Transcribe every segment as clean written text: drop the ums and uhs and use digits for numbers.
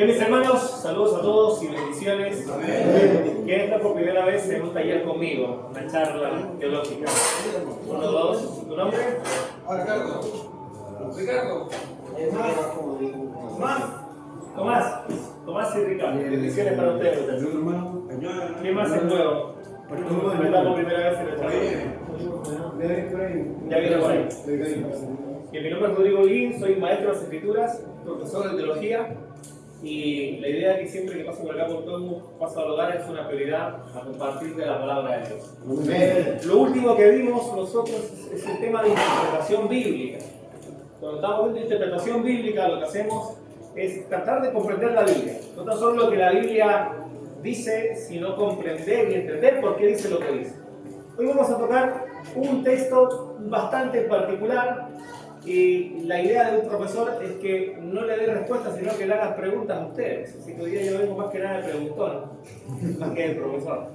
Bien, mis hermanos, saludos a todos y bendiciones. Amén. ¿Quién está por primera vez en un taller conmigo? Una charla teológica. 1, 2, ¿tu nombre? Ricardo. Ricardo. Tomás. Tomás y Ricardo. Bendiciones para ustedes. ¿Quién más es nuevo? ¿Está por primera vez en el taller? Ya viene por ahí. Bien, mi nombre es Rodrigo Guín, soy maestro de las escrituras, profesor de teología. Y la idea es que siempre que paso por acá por todo paso al hogar es una prioridad a compartir de la palabra de Dios. Lo último que vimos nosotros es el tema de interpretación bíblica. Cuando estamos viendo interpretación bíblica, lo que hacemos es tratar de comprender la Biblia. No tan solo lo que la Biblia dice, sino comprender y entender por qué dice lo que dice. Hoy vamos a tocar un texto bastante particular. Y la idea de un profesor es que no le dé respuestas, sino que le haga preguntas a ustedes. Así que hoy día yo vengo más que nada de preguntón, más que de profesor.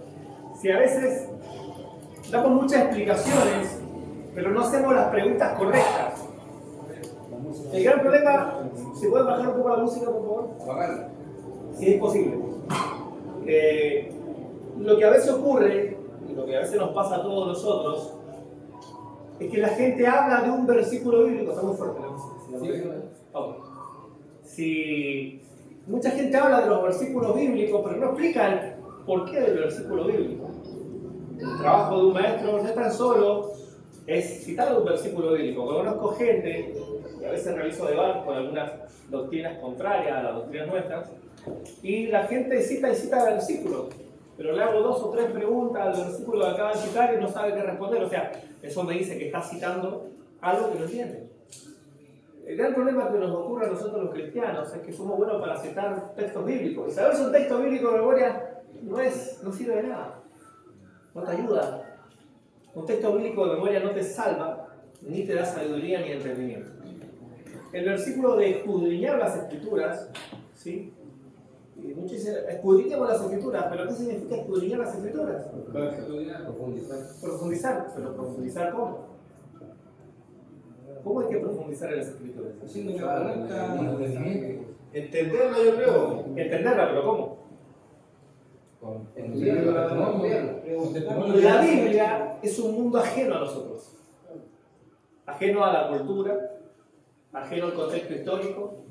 Si a veces damos muchas explicaciones, pero no hacemos las preguntas correctas. El gran problema, ¿se puede bajar un poco la música, por favor? Apagarla. Si es posible. Lo que a veces ocurre, y lo que a veces nos pasa a todos nosotros, es que la gente habla de un versículo bíblico. Está muy fuerte la música. Si mucha gente habla de los versículos bíblicos, pero no explica el porqué del versículo bíblico. El trabajo de un maestro no es tan solo es citar un versículo bíblico. Conozco gente, y a veces realizo debates con algunas doctrinas contrarias a las doctrinas nuestras, y la gente cita y cita versículos. Pero le hago 2 o 3 preguntas al versículo que acaba de citar y no sabe qué responder. O sea, eso me dice que está citando algo que no entiende. El gran problema que nos ocurre a nosotros los cristianos es que somos buenos para citar textos bíblicos. Y saberse un texto bíblico de memoria no sirve de nada. No te ayuda. Un texto bíblico de memoria no te salva, ni te da sabiduría ni entendimiento. El versículo de escudriñar las escrituras, ¿sí? Y muchos dicen, escudriñemos las escrituras, pero ¿qué significa escudriñar las escrituras? Profundizar. ¿Pero profundizar cómo? ¿Cómo hay que profundizar en las escrituras? Entenderla, yo creo. Entenderla, pero ¿cómo? La Biblia es un mundo ajeno a nosotros. Ajeno a la cultura, ajeno al contexto histórico,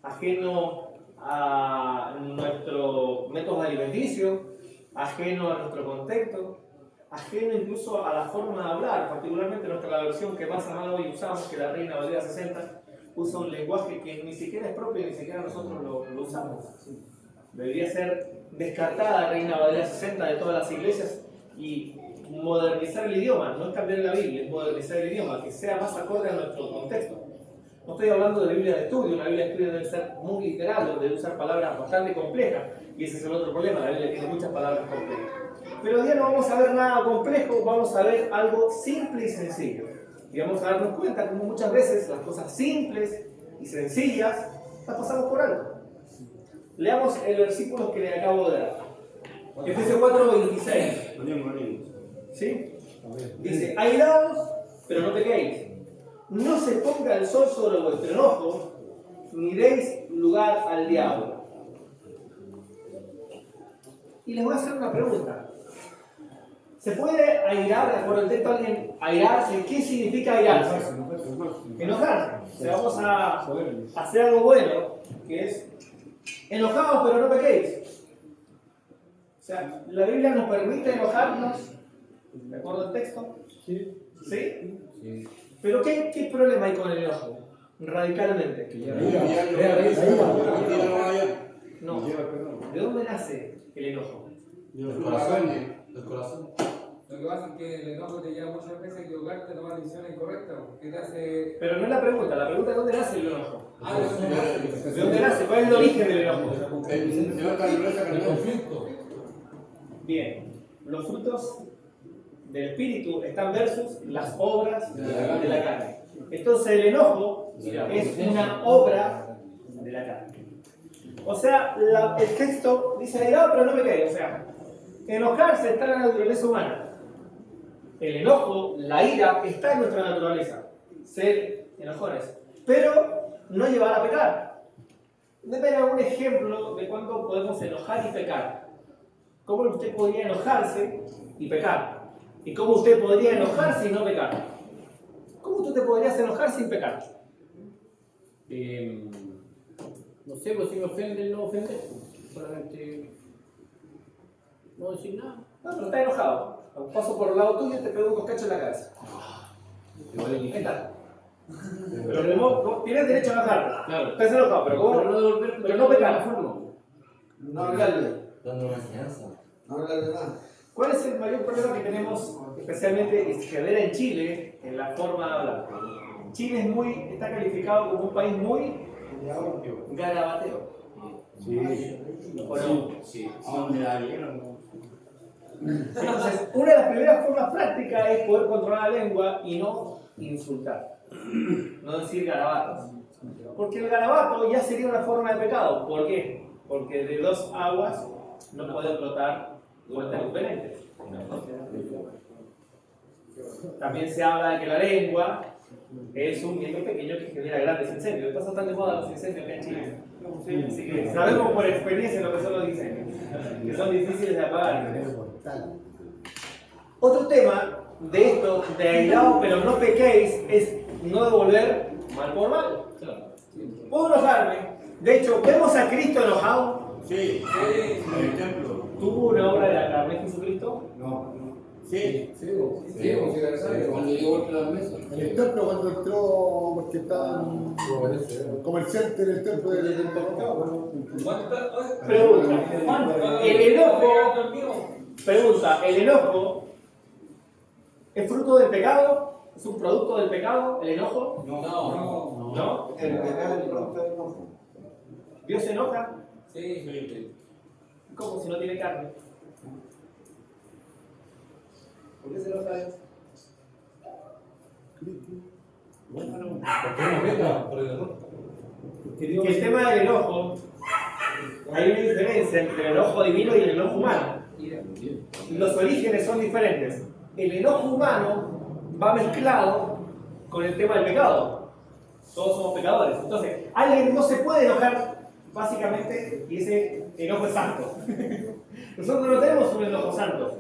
ajeno a nuestro método alimenticio, ajeno a nuestro contexto, ajeno incluso a la forma de hablar, particularmente la versión que más amada hoy usamos, que la Reina Valera 60, usa un lenguaje que ni siquiera es propio, ni siquiera nosotros lo usamos. Debería ser descartada la Reina Valera 60 de todas las iglesias y modernizar el idioma, no es cambiar la Biblia, es modernizar el idioma, que sea más acorde a nuestro contexto. No estoy hablando de Biblia de estudio, una Biblia de estudio debe ser muy literal, debe usar palabras bastante complejas, y ese es el otro problema, la Biblia tiene muchas palabras complejas. Pero hoy día no vamos a ver nada complejo, vamos a ver algo simple y sencillo. Y vamos a darnos cuenta como muchas veces las cosas simples y sencillas las pasamos por alto. Leamos el versículo que le acabo de dar. Efesios 4:26. ¿Sí? Dice, airaos, pero no pequéis. No se ponga el sol sobre vuestro enojo, ni deis lugar al diablo. Y les voy a hacer una pregunta. ¿Se puede airar, de acuerdo al texto, alguien airarse? ¿Qué significa airarse? Enojarse. O sea, vamos a hacer algo bueno, que es enojaos, pero no pequéis. O sea, la Biblia nos permite enojarnos, ¿de acuerdo al texto? Sí. ¿Sí? Sí. Pero ¿qué problema hay con el enojo? Radicalmente. No. ¿De dónde nace el enojo? Del corazón. Lo que pasa es que el enojo te lleva muchas veces a equivocarte, a tomar decisiones incorrectas. ¿Qué te hace? Pero no es la pregunta es ¿de dónde nace el enojo? ¿De dónde nace? ¿Cuál es el origen del enojo? El conflicto. Bien, los frutos del espíritu están versus las obras de la carne. Entonces el enojo es una obra de la carne. O sea, el texto dice, pero no me quede. O sea, enojarse está en la naturaleza humana. El enojo, la ira, está en nuestra naturaleza. Ser enojones. Pero no llevar a pecar. Deme algún ejemplo de cuándo podemos enojar y pecar. ¿Cómo usted podría enojarse y pecar? ¿Y cómo usted podría enojarse y no pecar? ¿Cómo tú te podrías enojar sin pecar? No sé, pues si me ofenden, no ofender. Solamente no decir nada. No, pero está enojado. Paso por el lado tuyo y te pego unos cachos en la cabeza. Ahí está. Pero no, tienes derecho a enojarte. Claro. Estás enojado, pero ¿cómo? Pero no devolver, Pero no pecar. No hablarle. Dando una enseñanza. No hablarle nada. ¿Cuál es el mayor problema que tenemos, especialmente que se genera en Chile, en la forma de hablar? Chile está calificado como un país muy garabateo. Sí. ¿O no? Sí. Entonces, Entonces, una de las primeras formas prácticas es poder controlar la lengua y no insultar, no decir garabatos. Porque el garabato ya sería una forma de pecado. ¿Por qué? Porque de dos aguas no pueden brotar fuentes diferentes. También se habla de que la lengua es un miembro pequeño que genera grandes incendios. De paso están de moda los incendios acá en Chile. Así que sabemos por experiencia lo que son los incendios, que son difíciles de apagar. Otro tema de esto, de airado pero no pequéis, es no devolver mal por mal. Puedo enojarme. De hecho, ¿vemos a Cristo enojado? sí. En el templo. ¿Tuvo una obra de la carne Jesucristo? No. Sí. Sí, consideración. Cuando dio vuelta a la mesa. En el templo, cuando entró, porque estaban comerciantes en el templo del mercado. Pregunta, ¿el enojo es fruto del pecado? ¿Es un producto del pecado, el enojo? No. ¿No? El penal no está enojo. ¿Dios se enoja? Sí. ¿Cómo si no tiene carne? ¿Por qué se enoja Dios? Que el tema del enojo, hay una diferencia entre el enojo divino y el enojo humano. Los orígenes son diferentes. El enojo humano va mezclado con el tema del pecado. Todos somos pecadores. Entonces, alguien no se puede enojar, básicamente, y ese enojo es santo. Nosotros no tenemos un enojo santo.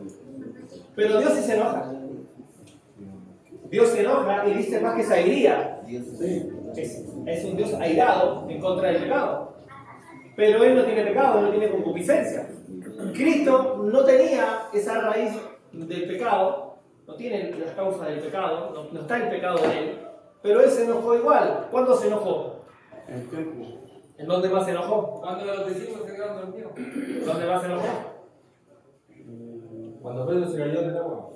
Pero Dios sí se enoja. Dios se enoja y dice más que se airía. Es un Dios airado en contra del pecado. Pero Él no tiene pecado, Él no tiene concupiscencia. Cristo no tenía esa raíz del pecado, no tiene las causas del pecado, no está el pecado en Él, pero Él se enojó igual. ¿Cuándo se enojó? En el templo. ¿En dónde más se enojó? Cuando los discípulos se quedaron dormidos. ¿Dónde más se enojó? Cuando Pedro se cayó en el agua.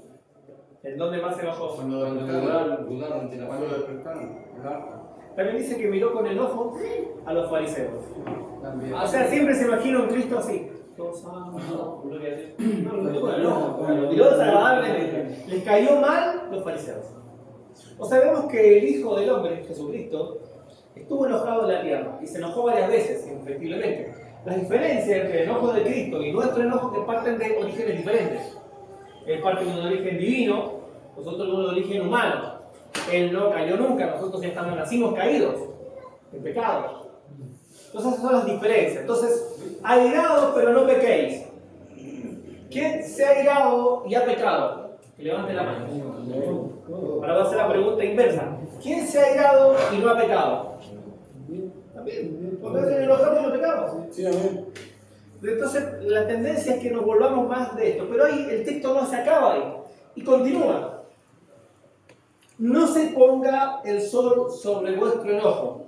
¿En dónde más se enojó? Cuando dudaron ante la Cuando fe. despertaron. El arca. También dice que miró con enojo a los fariseos. También. O sea, siempre se imagina un Cristo así. Gloria a Dios. No, lo miró con enojo, lo miró desagradablemente. Les cayó mal los fariseos. O sea, vemos que el Hijo del Hombre, Jesucristo, estuvo enojado en la tierra y se enojó varias veces, indefectiblemente. Las diferencias entre el enojo de Cristo y nuestro enojo que parten de orígenes diferentes. Él parte de un origen divino, nosotros de un origen humano. Él no cayó nunca, nosotros ya nacimos caídos en pecado. Entonces esas son las diferencias. Entonces, airados pero no pequéis. ¿Quién se ha airado y ha pecado? Que levante la mano. Ahora va a hacer la pregunta inversa. ¿Quién se ha airado y no ha pecado? También. Porque a veces enojamos y no pecamos. Sí, amén. Entonces, la tendencia es que nos volvamos más de esto. Pero ahí el texto no se acaba ahí. Y continúa. No se ponga el sol sobre vuestro enojo.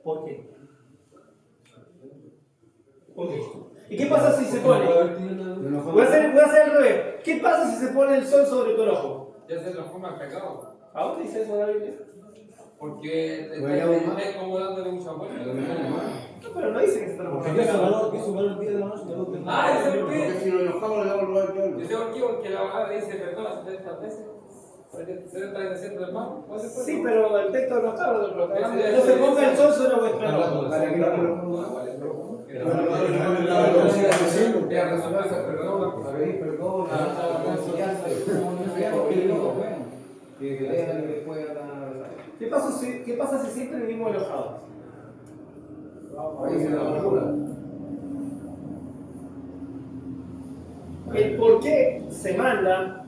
¿Por qué? ¿Por qué? ¿Y qué pasa si se pone? Voy a hacer al revés. ¿Qué pasa si se pone el sol sobre tu enojo? Ya se transforma en pecado. ¿A dónde dice eso la Biblia? Porque está como dándole mucha vuelta. No, pero no dice que se transforma en pecado. Ah, ese es el Porque pie. si nos enojamos le damos lugar al diablo. Yo sé por qué, porque la palabra dice perdona 70 veces. Porque se está haciendo el mal. Sí, pero el texto no está hablando de otro. No se ponga el sol sobre vuestro enojo. Para que no lo ¿Qué pasa si siempre vivimos enojados? Raíz de la amargura. El por qué se manda,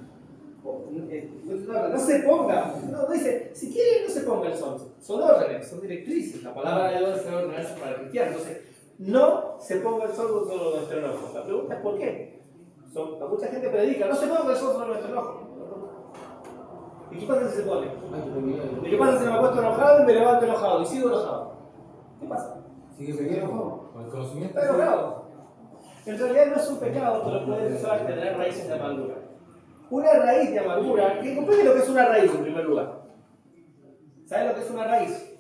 no se ponga, no dice, si quiere no se ponga el sol, son órdenes, son directrices, la palabra de Dios debe ordenarse para el cristiano, entonces no se ponga el sol sobre nuestro enojo. La pregunta es ¿por qué? Mucha gente predica, no se ponga el sol sobre nuestro enojo. ¿Y qué pasa si se pone? ¿Y qué pasa si me acuesto enojado y me levanto enojado y sigo enojado? ¿Qué pasa? Sigue enojado. Con el conocimiento. Está enojado. En realidad no es un pecado, pero puede empezar a tener raíces de amargura. Una raíz de amargura, que comprende lo que es una raíz en primer lugar. ¿Sabes lo que es una raíz?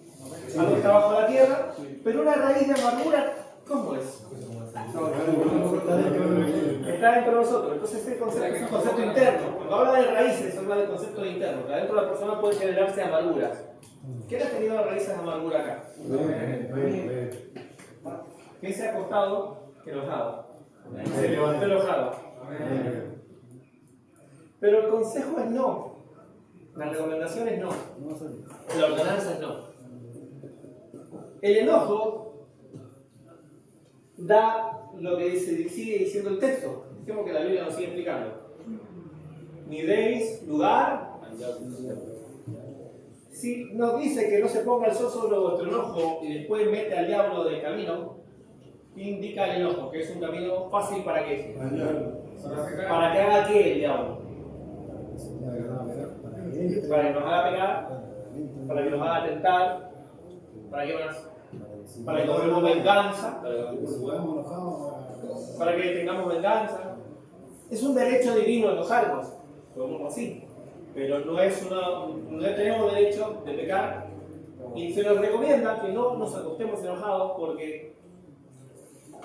Algo que está bajo la tierra, pero una raíz de amargura, ¿cómo es? Está dentro de nosotros. Entonces este concepto es un concepto interno. Cuando habla de raíces, habla del concepto de interno. Que adentro de la persona puede generarse amarguras. ¿Quién ha tenido raíces de amargura acá? ¿Quién se ha acostado enojado? Se levantó enojado. Pero el consejo es no. La recomendación es no. La ordenanza es no. El enojo da lo que sigue diciendo el texto. Dijimos que la Biblia nos sigue explicando. Ni deis lugar. Si nos dice que no se ponga el sol sobre vuestro enojo y después mete al diablo del camino, indica el enojo, que es un camino fácil para qué. Para que haga qué el diablo. Para que nos haga pecar, para que nos haga tentar, para que más. Para que tomemos venganza, para que tengamos venganza. Es un derecho divino enojarnos, como así, pero no tenemos derecho de pecar y se nos recomienda que no nos acostemos enojados porque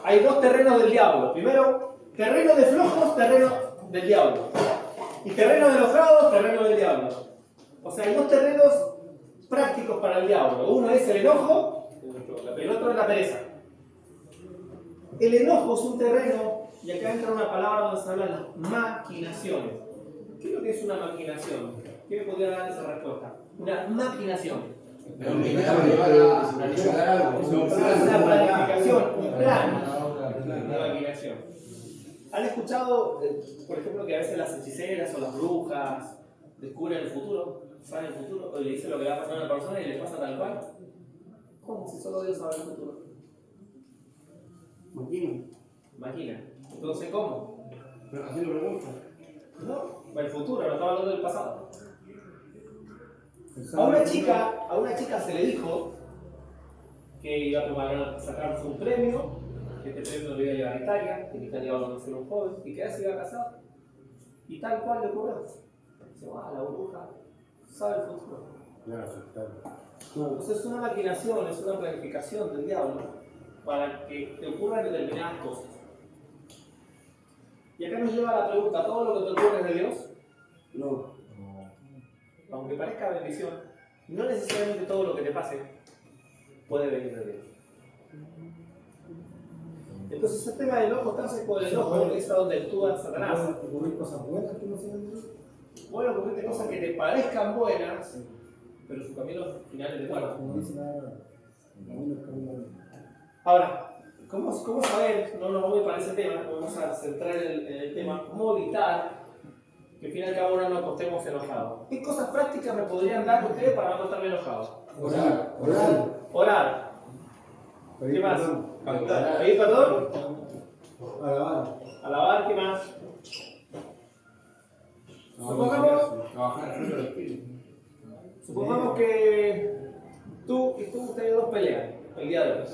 hay dos terrenos del diablo. Primero, terreno de flojos, terreno del diablo. Y terreno de enojados, terreno del diablo. O sea, hay dos terrenos prácticos para el diablo. Uno es el enojo, el otro es la pereza. El enojo es un terreno, y acá entra una palabra donde se hablan las maquinaciones. ¿Qué es lo que es una maquinación? ¿Qué me podría dar esa respuesta? Una maquinación. Una planificación, un plan. Una maquinación. ¿Han escuchado, por ejemplo, que a veces las hechiceras o las brujas descubren el futuro? ¿Saben el futuro? O le dicen lo que va a pasar a una persona y le pasa tal cual. ¿Cómo? Si solo Dios sabe el futuro. Imagina. Entonces, ¿cómo? Pero así lo pregunto. No, el futuro, no estaba hablando del pasado. A una chica se le dijo que iba a sacarse un premio, que este premio lo iba a llevar a Italia, que en Italia iba a conocer a un joven y que ella se iba a casar. Y tal cual le ocurrió. Dice, la bruja sabe el futuro. Entonces es una maquinación, es una planificación del diablo para que te ocurran determinadas cosas. Y acá nos lleva a la pregunta, ¿todo lo que te ocurre es de Dios? No. Aunque parezca bendición, no necesariamente todo lo que te pase puede venir de Dios. Entonces el tema del enojo, estarse con el enojo, es a donde actúa Satanás. ¿Ocurrir cosas buenas que no sean de Dios? Bueno, ocurrirte cosas que te parezcan buenas, pero su camino final es de muerte. Como dice el camino. Ahora, ¿cómo saber? No nos vamos para ese tema, vamos a centrar en el tema, cómo evitar que al fin y al cabo no acostemos enojados. ¿Qué cosas prácticas me podrían dar ustedes para no acostarme enojado? Orar. ¿Qué más? ¿Pedir perdón? Alabar, ¿qué más? Supongamos que tú ustedes dos pelean el día de hoy.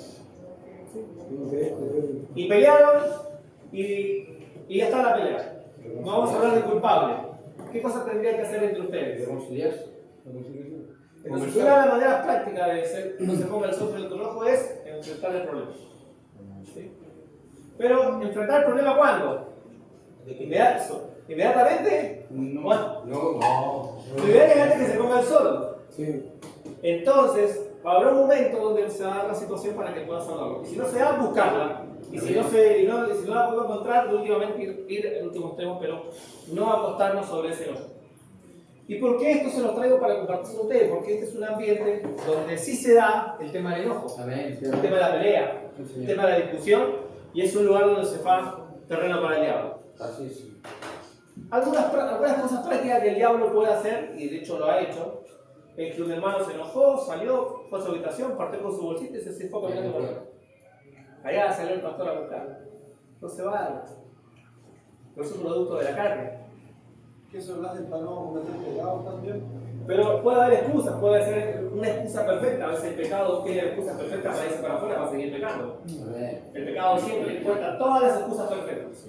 Y pelearon y ya está la pelea. No vamos a hablar de culpable. ¿Qué cosas tendrían que hacer entre ustedes? Entonces, una de las maneras prácticas de no se ponga el sol en tu ojo es enfrentar el problema. ¿Sí? Pero, ¿enfrentar el problema cuándo? ¿Inmediatamente? No. Lo ideal es antes que se ponga el sol. Entonces, habrá un momento donde se va a dar la situación para que puedas hablarlo. Y si no se da, buscarla. Y si no la puedo encontrar, últimamente ir en último extremo, pero no acostarnos sobre ese enojo. ¿Y por qué esto se los traigo para compartir con ustedes? Porque este es un ambiente donde sí se da el tema del enojo, el tema de la pelea, tema de la discusión, y es un lugar donde se fa terreno para el diablo. Así es. Algunas cosas prácticas que el diablo puede hacer, y de hecho lo ha hecho, es que un hermano se enojó, salió, fue a su habitación, partió con su bolsita y se fue caminando por ahí. Allá salió el pastor a buscar. No se va. No es un producto de la carne. Que eso lo hacen para no cometer pecados también. Pero puede haber excusas, puede ser una excusa perfecta. A veces el pecado tiene excusa perfecta para irse para afuera, para seguir pecando. El pecado siempre encuentra todas las excusas perfectas.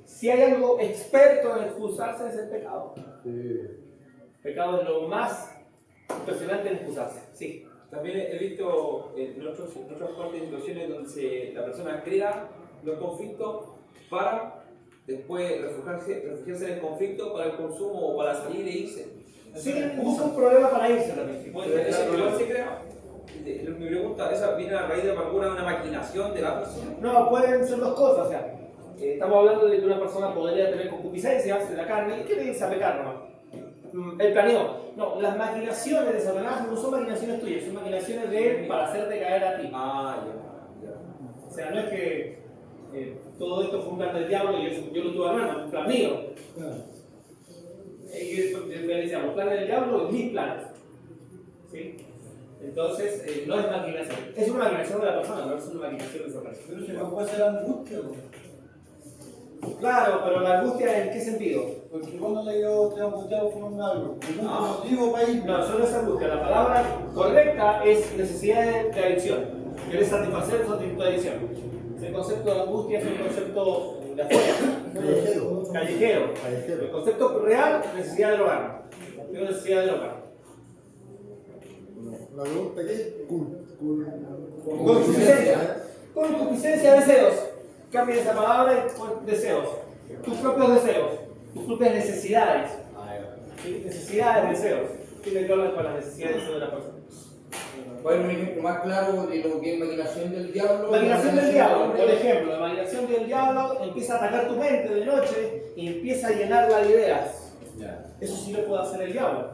Si hay algo experto en excusarse, es el pecado. El pecado es lo más impresionante en excusarse. Sí. También he visto en otras partes de situaciones donde la persona crea los conflictos para después refugiarse en el conflicto para el consumo o para salir e irse. Sí, busca un problema para irse también. Igual se crea. Mi pregunta, ¿esa viene a raíz de amargura de una maquinación de la persona? No, pueden ser dos cosas. O sea, estamos hablando de que una persona podría tener concupiscencias de la carne y quiere irse a pecar nomás. Él planeó. No, las maquinaciones de Satanás no son maquinaciones tuyas, son maquinaciones de él para hacerte caer a ti. Ah, ya. O sea, no es que todo esto fue un plan del diablo y yo lo tuve armando, un plan mío. Decíamos, los planes del diablo y mis planes. ¿Sí? Entonces, no es maquinación. Es una maquinación de la persona, no es una maquinación de Satanás. Pero se no puede ser angustia, ¿no? Claro, pero la angustia ¿en qué sentido? Porque cuando le digo estoy angustiado con algo, no motivo para ir. No, eso no es angustia. La palabra correcta es necesidad de adicción. Quieres satisfacer tu adicción. El concepto de angustia es un concepto de afuera. Callejero. El concepto real es necesidad de drogar. Tengo necesidad de drogar. La pregunta que es Concupiscencia. Concupiscencia, deseos. Cambia esa palabra por deseos. Tus propios deseos. Tus propias necesidades. ¿Sí? Necesidades, deseos. Tiene que ver con las necesidades de la persona. ¿Cuál es un ejemplo más claro de lo que es maquinación del diablo? Maquinación del diablo, por ejemplo, la maquinación del diablo empieza a atacar tu mente de noche y empieza a llenarla de ideas. Eso sí lo puede hacer el diablo.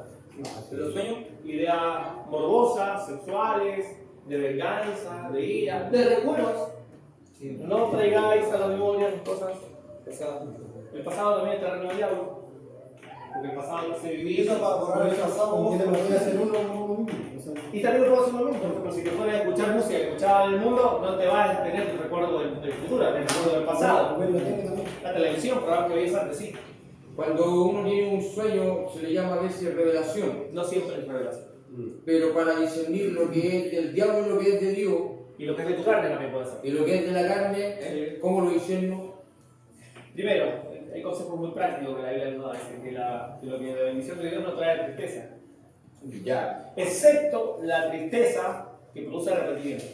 ¿De los sueños? Ideas morbosas, sexuales, de venganza, de ira, de recuerdos. No traigáis a la memoria las cosas pasadas. El pasado también es terreno del diablo. Porque el pasado no se Y vivía. eso para borrar el pasado, tiene que hacer uno. Y también lo puedo hacer lo mismo, por ejemplo, si te pones a escuchar música y escuchar el mundo, no te vas a tener el recuerdo del futuro, el recuerdo del pasado. La televisión, probablemente que veías antes, sí. Cuando uno tiene un sueño, se le llama a veces revelación. No siempre es revelación. Pero para discernir lo que es del diablo y lo que es de Dios, Y lo que es de tu carne también puede ser. y lo que es de la carne, Sí. ¿cómo lo discerno? Primero, hay consejos muy prácticos que la Biblia nos da, dice que lo que la bendición de Dios no trae tristeza. Ya. Excepto la tristeza que produce arrepentimiento.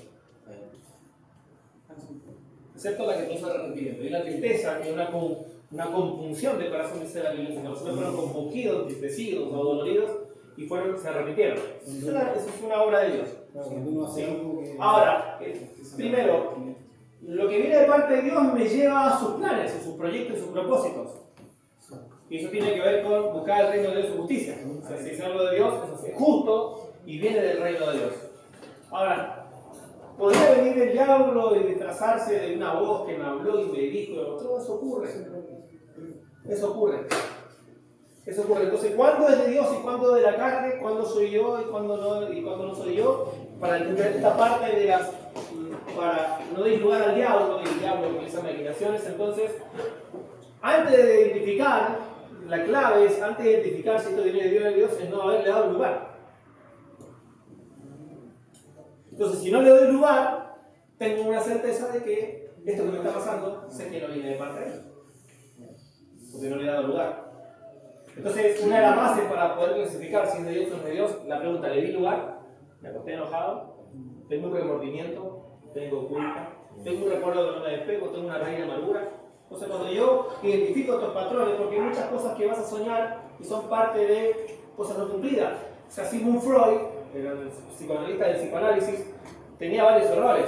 Excepto la que produce arrepentimiento. Y la tristeza que es una compunción del corazón, dice la Biblia. Los hombres fueron compungidos, entristecidos o doloridos y se arrepintieron. Eso es una obra de Dios. Sí. Ahora, primero, lo que viene de parte de Dios me lleva a sus planes, a sus proyectos y sus propósitos. Y eso tiene que ver con buscar el reino de Dios y su justicia. O sea, si es algo de Dios, es justo y viene del reino de Dios. Ahora, podría venir el diablo y disfrazarse de una voz que me habló y me dijo, todo eso ocurre. Eso ocurre. Eso ocurre. Entonces, ¿cuándo es de Dios y cuándo de la carne? ¿Cuándo soy yo y cuándo no soy yo? Para entender esta parte de para no dar lugar al diablo, y el diablo utiliza maquinaciones. Entonces, antes de identificar, la clave es, antes de identificar si esto viene de Dios, es no haberle dado lugar. Entonces, si no le doy lugar, tengo una certeza de que esto que me está pasando, sé que no viene de parte de él. Porque no le he dado lugar. Entonces, una de las bases para poder clasificar si es de Dios o no es de Dios, la pregunta, ¿le di lugar? ¿Me acosté enojado? ¿Tengo un remordimiento? ¿Tengo culpa? ¿Tengo un recuerdo que no me despego? ¿Tengo una raíz de amargura? Entonces, cuando yo identifico estos patrones, porque hay muchas cosas que vas a soñar y son parte de cosas no cumplidas. O sea, Sigmund Freud, el psicoanalista del psicoanálisis, tenía varios errores,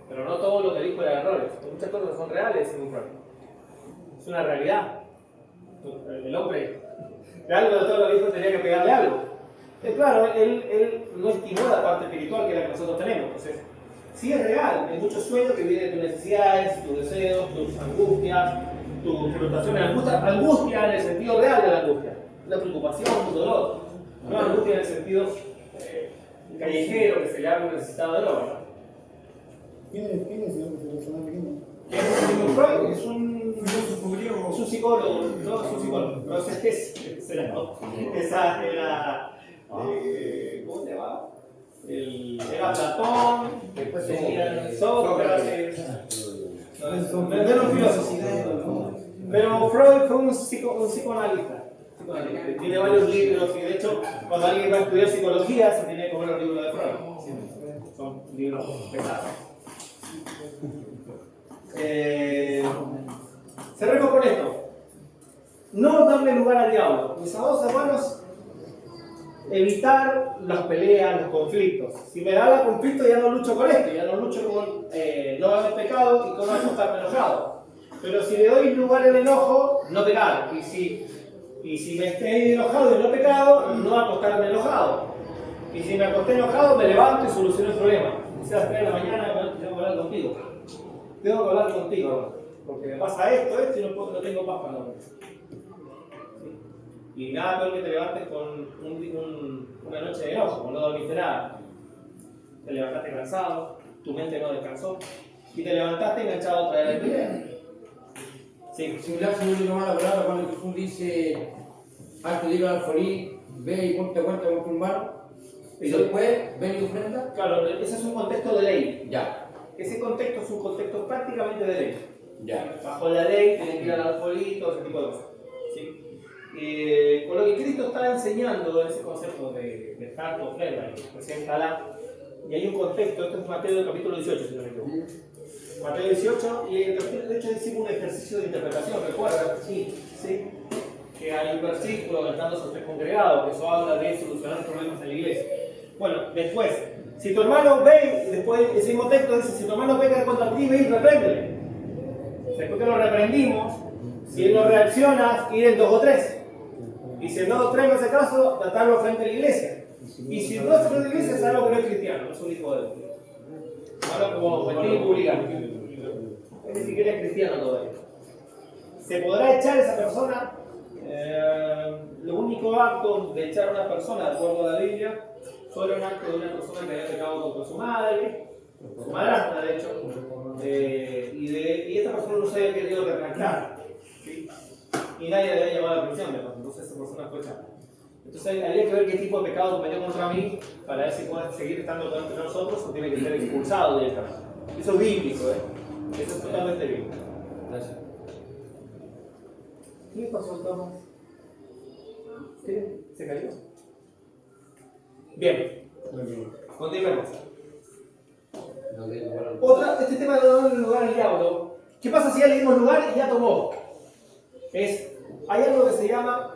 pero no todo lo que dijo eran errores. Hay muchas cosas que son reales de Sigmund Freud. Es una realidad. El hombre, de algo de todo lo que dijo, tenía que pegarle algo. Claro, él no estimó la parte espiritual que es la que nosotros tenemos. Entonces, Sí es real, hay muchos sueños que vienen de tus necesidades, tus deseos, tus angustias, tus frustraciones. Angustia en el sentido real de la angustia. Una preocupación, un dolor. No angustia en el sentido callejero que se le ha necesitado de droga. ¿Quién es ese personaje? ¿Qué es Sigmund Freud? Es un psicólogo, no es un psicólogo, no sé esa era, ¿cómo se llamaba? Era Platón, después tenía Sócrates, menos filósofo. Pero Freud fue un psicoanalista. Tiene varios libros y de hecho cuando alguien va a estudiar psicología se tiene que comer los libros de Freud. Son libros pesados. Cerremos con esto. No darle lugar al diablo. Mis amados hermanos, evitar las peleas, los conflictos. Si me da el conflicto ya no lucho con esto, ya no lucho con no haber pecado y con no estar enojado. Pero si le doy lugar al enojo, no pecar. Y si me estoy enojado y no he pecado, no acostarme enojado. Y si me acosté enojado, me levanto y soluciono el problema. O sea, a las 3 de la mañana tengo que hablar contigo. Tengo que hablar contigo, porque me pasa esto y no tengo paz para dormir. Y nada peor que te levantes con una noche de enojo, no dormiste nada. Te levantaste cansado, tu mente no descansó y te levantaste enganchado otra vez en tu idea. Sí. Similar, si no digo mala palabra, cuando Jesús dice, antes de ir al alfolí, ve y ponte cuenta con tu hermano, y después ven y ofrenda. Claro, ese es un contexto de ley. Ya. Ese contexto es un contexto prácticamente de ley. Ya. Bajo la ley, tienen que ir al alfolí, todo ese tipo de cosas. ¿Sí? Con lo que Cristo está enseñando ese concepto de dejar tu ofrenda, preséntala, y hay un contexto, esto es Mateo capítulo 18, si no me equivoco. Mateo 18, y de hecho hicimos un ejercicio de interpretación, ¿recuerdan? Sí. Que hay un versículo, estando sobre congregados, que eso habla de solucionar problemas en la iglesia. Bueno, después, si tu hermano ve, después ese mismo texto dice, si tu hermano peca contra ti, ve y repréndele. Después que lo reprendimos, si él no reacciona, ir en 2 o 3. Y si en 2 o 3 no hace caso, tratarlo frente a la iglesia. Y si no es frente a la iglesia, es algo que no es cristiano, no es un hijo de Dios. Habla como gentil publicano. Ni siquiera es cristiano todavía. ¿Se podrá echar a esa persona? Lo único acto de echar a una persona, de acuerdo a la Biblia, fue un acto de una persona que había pecado contra su madre, su madrastra de hecho, y esta persona no se había querido retractar, ¿sí? Y nadie le había llamado la atención, entonces esa persona fue echada. Entonces habría que ver qué tipo de pecado cometió contra mí para ver si puede seguir estando entre nosotros o tiene que ser expulsado directamente. Eso es bíblico, eso es totalmente bíblico. Gracias. ¿Qué pasó, Tomás? ¿Qué? ¿Se cayó? Bien, continuemos. Este tema de darle lugar al diablo. ¿Qué pasa si ya le dimos lugar y ya tomó? Hay algo que se llama,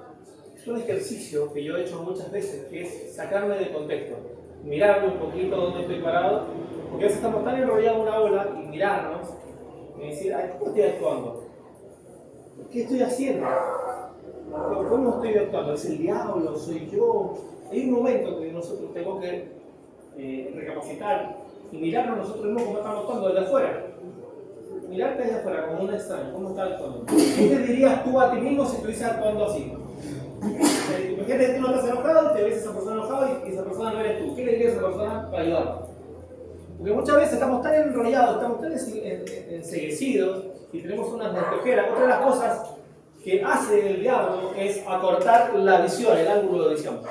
es un ejercicio que yo he hecho muchas veces, que es sacarme del contexto, mirarme un poquito dónde estoy parado, porque a veces estamos tan enrollados en una ola y mirarnos y decir, ay, ¿cómo estoy actuando? ¿Qué estoy haciendo? ¿Cómo estoy actuando? ¿Es el diablo? ¿Soy yo? Hay un momento que nosotros tenemos que recapacitar y mirarnos nosotros mismos cómo estamos actuando desde afuera. Mirarte desde afuera como un extraño, ¿cómo estás actuando? ¿Qué te dirías tú a ti mismo si estuvieses actuando así? Imagínate que tú no estás enojado y te ves a esa persona enojada y esa persona no eres tú. ¿Qué le dirías a esa persona para ayudarte? Porque muchas veces estamos tan enrollados, estamos tan enseguecidos y tenemos unas lentejeras. Otra de las cosas que hace el diablo es acortar la visión, el ángulo de visión.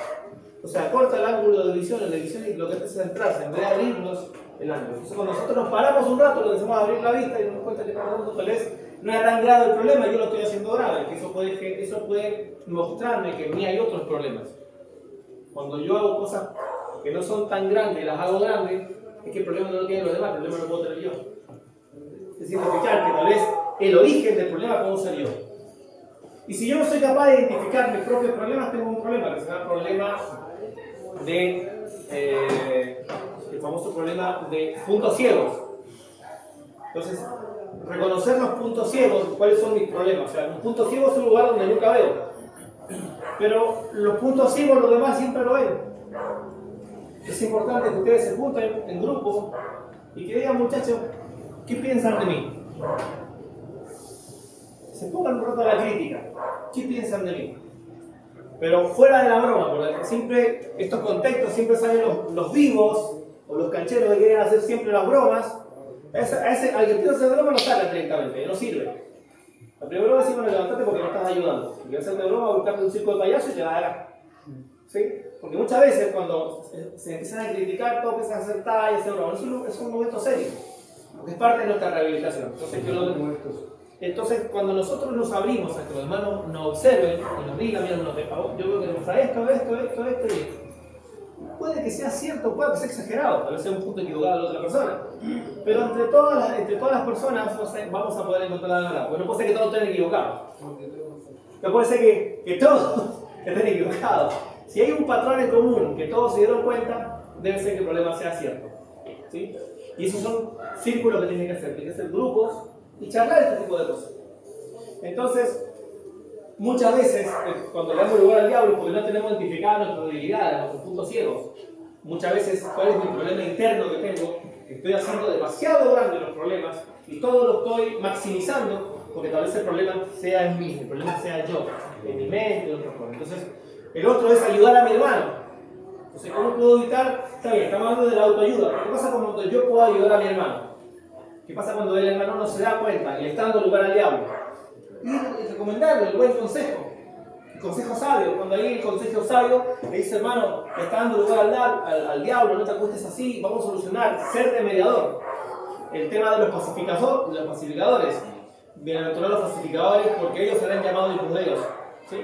O sea, acorta el ángulo de visión, en la visión y lo que hace es centrarse, en vez de abrirnos el ángulo. Entonces, cuando nosotros nos paramos un rato, lo que hacemos es abrir la vista y nos damos cuenta que tal vez no era tan grave el problema y yo lo estoy haciendo grave, que eso puede mostrarme que en mí hay otros problemas. Cuando yo hago cosas que no son tan grandes y las hago grandes, es que el problema no lo tienen los demás, el problema lo puedo tener yo. Es significar que tal vez el origen del problema puedo ser yo. Y si yo no soy capaz de identificar mis propios problemas, tengo un problema, que se llama problema el famoso problema de puntos ciegos. Entonces, reconocer los puntos ciegos, cuáles son mis problemas. O sea, un punto ciego es un lugar donde nunca veo. Pero los puntos ciegos, los demás siempre lo ven. Es importante que ustedes se junten en grupo y que digan, muchachos, ¿qué piensan de mí? Se pongan un rato a la crítica. ¿Qué piensan de mí? Pero fuera de la broma, porque siempre estos contextos siempre salen los vivos o los cancheros que quieren hacer siempre las bromas. Al que empieza a hacer broma no saca directamente, no sirve. La primera broma es decir, levantate porque no estás ayudando. Si quieres hacer de broma, buscarte un circo de payaso y te va a dar. ¿Sí? Porque muchas veces cuando se empiezan a criticar, todos empiezan a hacer talla y hacer broma. Es un momento serio, porque es parte de nuestra rehabilitación. Entonces, cuando nosotros nos abrimos a que los hermanos nos observen y nos digan, mira, yo veo que te pasa esto y esto. Puede que sea cierto, puede que sea exagerado, tal vez sea un punto equivocado de la otra persona. Pero entre todas las personas vamos a poder encontrar la verdad. Porque no puede ser que todos estén equivocados. No puede ser que todos estén equivocados. Si hay un patrón en común que todos se dieron cuenta, debe ser que el problema sea cierto. ¿Sí? Y esos son círculos que tienen que hacer grupos y charlar este tipo de cosas. Entonces, muchas veces, cuando le damos lugar al diablo, porque no tenemos identificadas nuestras debilidades, nuestros puntos ciegos, muchas veces, ¿cuál es mi problema interno que tengo? Estoy haciendo demasiado grande los problemas y todo lo estoy maximizando porque tal vez el problema sea en mí, el problema sea yo, en mi mente, en otras cosas. Entonces, el otro es ayudar a mi hermano. Entonces, ¿cómo puedo evitar? Está bien, estamos hablando de la autoayuda. ¿Qué pasa cuando yo puedo ayudar a mi hermano? ¿Qué pasa cuando el hermano no se da cuenta y le está dando lugar al diablo? Y recomendarle el buen consejo. El consejo sabio. Cuando hay el consejo sabio, le dice, hermano, le está dando lugar al diablo, no te acuestes así, vamos a solucionar, ser de mediador. El tema de los pacificadores. Bienaventurados los pacificadores, porque ellos serán llamados hijos de Dios. ¿Sí?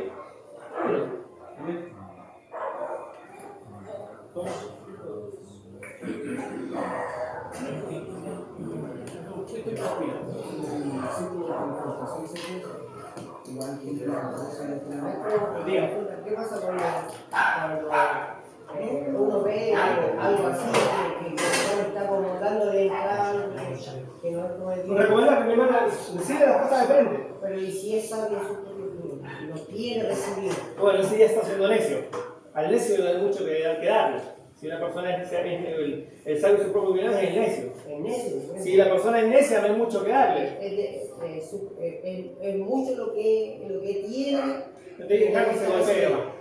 ¿Qué pasa cuando uno ve algo así que uno está como dando de entrar, que no es bien? Recomienda que mi hermana decirle las cosas de frente. Pero ¿y si es sabio no quiere recibir? Bueno, ese ya está siendo necio. Al necio no hay mucho que darle. Si una persona es el sabio de su propio opinión, es el necio. Es necio. Si la persona es necia, no hay mucho que darle. Es mucho lo que tiene. Dejarlo que se golpee, hermano.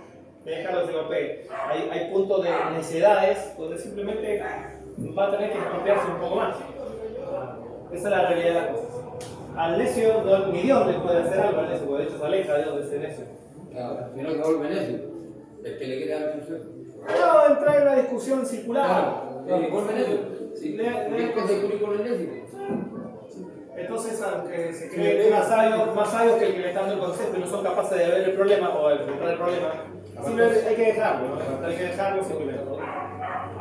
Dejarlo que se golpee. Hay puntos de necedades donde simplemente va a tener que golpearse un poco más. Esa es la realidad de las cosas. Al necio, ni Dios le puede hacer algo al necio, porque de hecho se aleja a Dios de ese necio. Claro, si no se vuelve necio, el que le quiere dar instrucción. No, entrar en una discusión circular. Claro, se vuelve necio. Si después se cura con el necio. Entonces, aunque se creen más sabios que el que le está dando el consejo y no son capaces de ver el problema o de enfrentar el problema, simplemente hay que dejarlo, ¿no? Hay que dejarlo simplemente.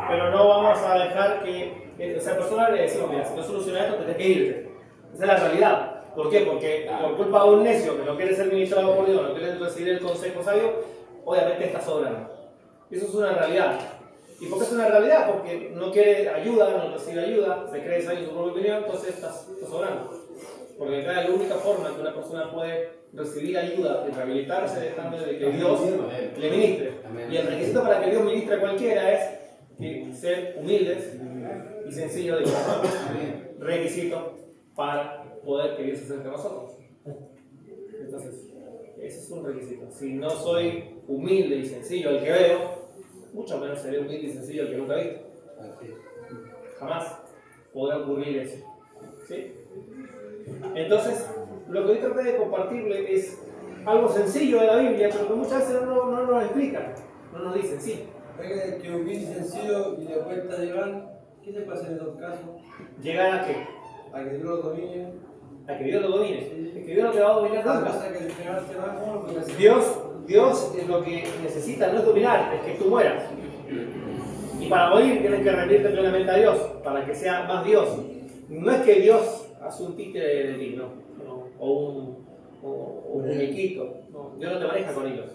Pero no vamos a dejar que esa persona le decimos, mira, si no solucionas esto, tenés que irte. Esa es la realidad. ¿Por qué? Porque por culpa de un necio que no quiere ser ministrado por Dios, no quiere recibir el consejo sabio, obviamente está sobrando. Eso es una realidad. ¿Y por qué es una realidad? Porque no quiere ayuda, no recibe ayuda, se cree sabio en su propia opinión, entonces está sobrando. Porque acá la única forma que una persona puede recibir ayuda y rehabilitarse dejando de que Dios le ministre. Y el requisito para que Dios ministre a cualquiera es que ser humildes y sencillos de corazón. Requisito para poder que Dios se acerque a nosotros. Entonces, ese es un requisito. Si no soy humilde y sencillo al que veo, mucho menos seré humilde y sencillo al que nunca he visto. Jamás podrá ocurrir eso. ¿Sí? Entonces, lo que hoy traté de compartirle es algo sencillo de la Biblia, pero que muchas veces no nos lo explican, no nos dicen, sí. Que humilde y sencillo y le cuesta llegar, ¿qué se pasa en esos casos? ¿Llegar a qué? A que Dios lo domine. A que Dios lo domine. Es que Dios no te va a dominar nunca. Pasa que llegaste abajo, Dios lo que necesita no es dominarte, es que tú mueras. Y para morir tienes que rendirte plenamente a Dios, para que sea más Dios. No es que Dios hace un títere de ti, no. O un muñequito. No, Dios no te maneja con ellos.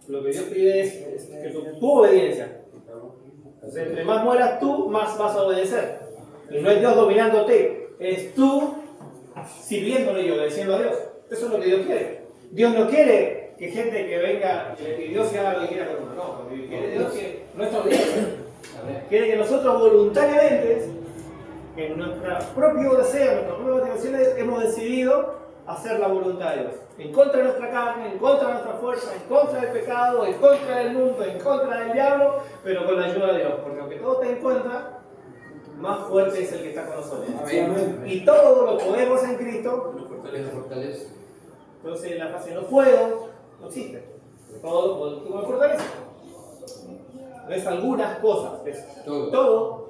Lo que Dios pide es que tu obediencia. Entonces, entre más mueras tú, más vas a obedecer. Y no es Dios dominándote, es tú sirviéndole y obedeciendo a Dios. Eso es lo que Dios quiere. Dios no quiere que gente que venga y Dios haga lo que quiera con uno. No, quiere Dios que nuestra obediencia. Quiere que nosotros voluntariamente en nuestro propio deseo, en nuestras propias motivaciones, hemos decidido hacer la voluntad de Dios. En contra de nuestra carne, en contra de nuestra fuerza, en contra del pecado, en contra del mundo, en contra del diablo, pero con la ayuda de Dios. Porque aunque todo está en contra, más fuerte es el que está con nosotros. Amén. Y todo lo podemos en Cristo. Fortaleza. Entonces la frase no puedo no existe. Todo lo puedo tú me fortalece. No es algunas cosas, es todo.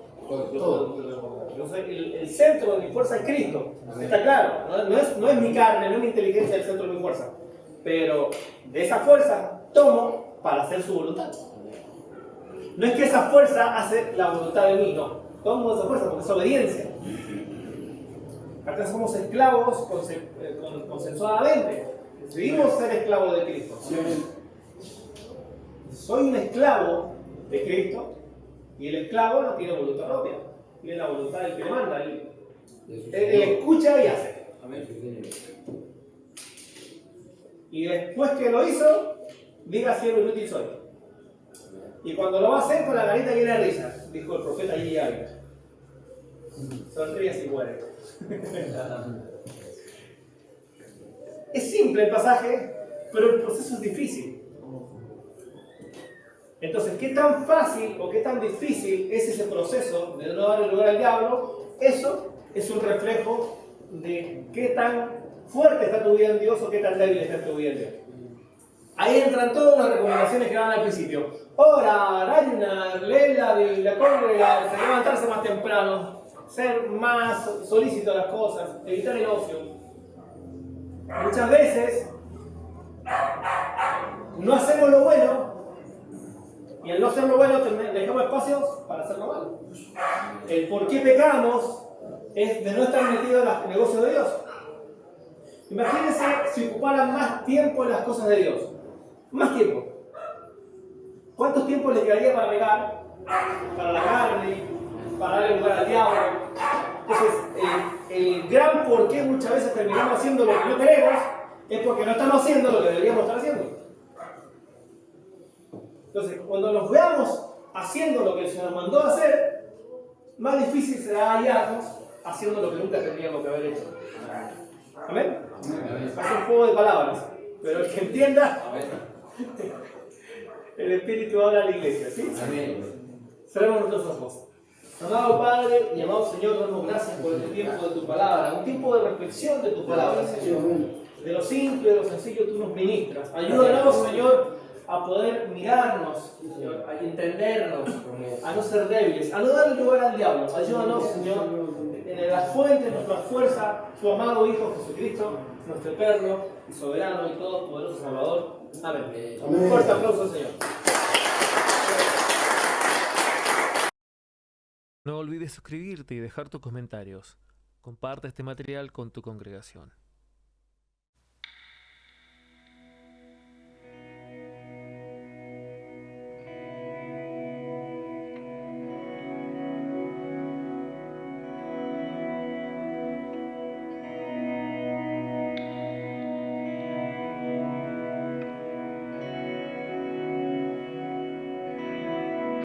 Entonces, el centro de mi fuerza es Cristo. Está claro, no es mi carne, no es mi inteligencia el centro de mi fuerza. Pero de esa fuerza tomo para hacer su voluntad. No es que esa fuerza hace la voluntad de mí, no. Tomo esa fuerza porque es obediencia. Acá somos esclavos consensuadamente. Decidimos ser esclavos de Cristo. Soy un esclavo de Cristo y el esclavo no tiene voluntad propia. Tiene la voluntad del que le manda. Él escucha y hace. Y después que lo hizo, diga siervo inútil soy. Y cuando lo va a hacer con la carita llena de risas, dijo el profeta Yahya. Sonríe y muere. Es simple el pasaje, pero el proceso es difícil. Entonces, ¿qué tan fácil o qué tan difícil es ese proceso de no darle lugar al diablo? Eso es un reflejo de qué tan fuerte está tu vida en Dios o qué tan débil está tu vida en Dios. Ahí entran todas las recomendaciones que dan al principio. Orar, ayunar, leer la Biblia, congregarse, levantarse más temprano, ser más solícito a las cosas, evitar el ocio. Muchas veces no hacemos lo bueno y al no hacer lo bueno dejamos espacios para hacer lo malo. El por qué pecamos es de no estar metidos en los negocios de Dios. Imagínense si ocuparan más tiempo en las cosas de Dios. Más tiempo. ¿Cuánto tiempo les quedaría para pecar? Para la carne, para darle lugar al diablo. Entonces, el gran por qué muchas veces terminamos haciendo lo que no queremos es porque no estamos haciendo lo que deberíamos estar haciendo. Entonces, cuando nos veamos haciendo lo que se nos mandó a hacer, más difícil será hallarnos haciendo lo que nunca tendríamos que haber hecho. ¿Amén? Es un juego de palabras, pero el que entienda, el Espíritu habla a la iglesia, ¿sí? Amén. Cerremos nuestros ojos. Amado Padre y amado Señor, te damos gracias por este tiempo de tu palabra, un tiempo de reflexión de tu palabra, Señor. De lo simple, de lo sencillo tú nos ministras. Ayúdanos, Señor, a poder mirarnos, Señor, a entendernos, a no ser débiles, a no darle lugar al diablo. Ayúdanos, Señor, en la fuente de nuestra fuerza, tu amado Hijo Jesucristo, nuestro eterno y soberano y todopoderoso Salvador. Amén. Un fuerte aplauso al Señor. No olvides suscribirte y dejar tus comentarios. Comparte este material con tu congregación.